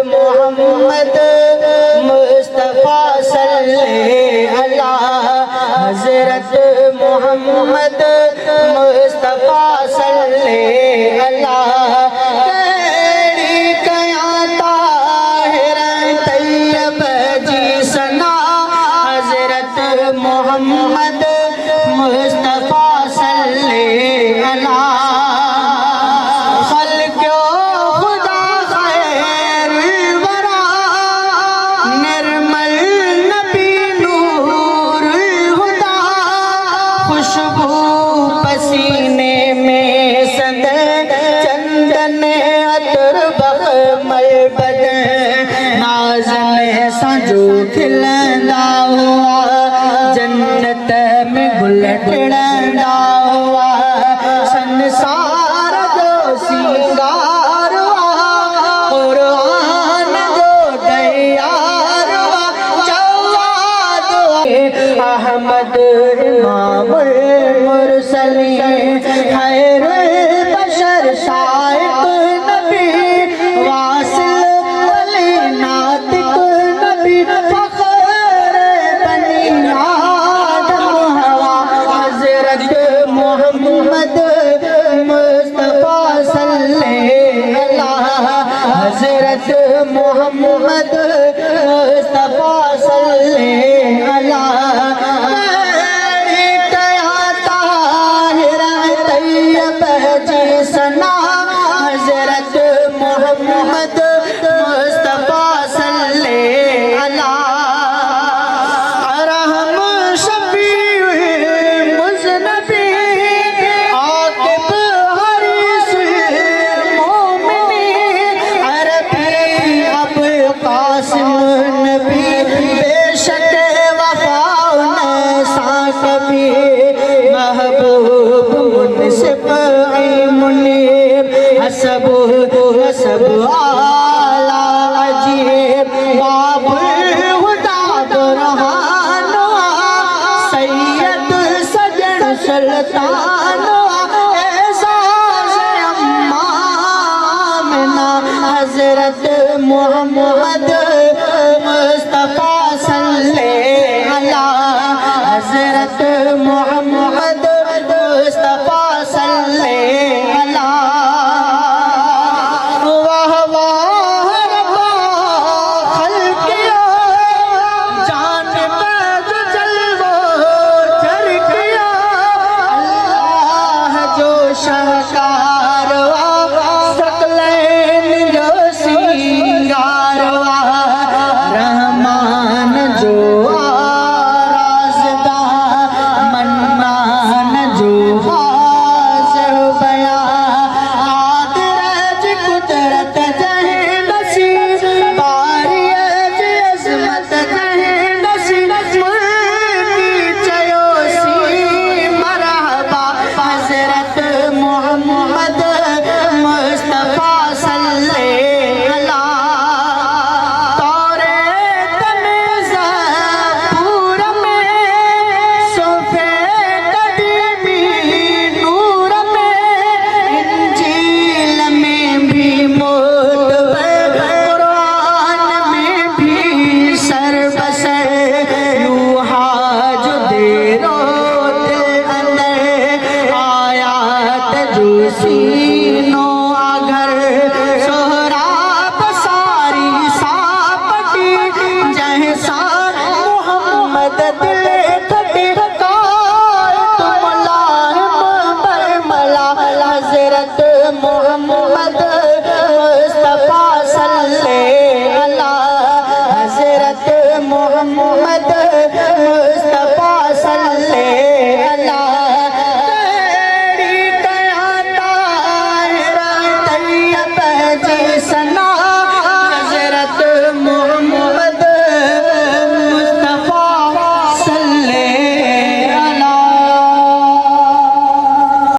محمد مصطفیٰ صلی اللہ حضرت محمد مصطفیٰ صلی اللہ کیڑی کیا طاہر طیب جی سنا حضرت محمد مصطفیٰ صلی اللہ پسینے میں سند چندن عطر بخمل بدن نازن سانجو کھلندا ہوا جنت میں گل ٹڑندا ہوا سنسار جو سنگار ہوا قرآن جو دیار ہوا جواد احمد امام المرسلین خیر البشر شائق نبی واصل ولی ناطق نبی فخر بنی آدم ہوا حضرت محمد مصطفیٰ صلی اللہ حضرت محمد مصطفیٰ صلی اللہ سنا حضرت محمد مصطفیٰ صلی اللہ رحم شفیع مذنبی عاقب حریص مومنی عربی ابو قاسم نبی بے شک وفا نسا کبھی محبوب منصف منیب حسب حسب آلہ عجیب باب الہدا برہان سید سجن سلطان اعزاز امامنا حضرت محمد مصطفیٰ صلی اللہ حضرت محمد مصطفیٰ صلی اللہ واہ واہ ربا خلقیا جانب جو جلوہ جھرکیا اللہ جو شہکار ثقلین جو سنگار رحمان جو آرازدہ منان جو حاضر بیان قادر قدرت جہیں نصیب باری عظمت جہیں نصیب ملکی چیوسی مرحبا حضرت محمد مصطفیٰ صلی اللہ توریت میں زبور میں صحف قدیمی نور میں انجیل میں بھی معتبر قرآن میں بھی سر بسر یوحا جو دیرو دل اندر آیات جو سینوں آگھر سہراب ساری ساپٹی جہسا محمد دل کھٹی قائد ملائم برملا حضرت محمد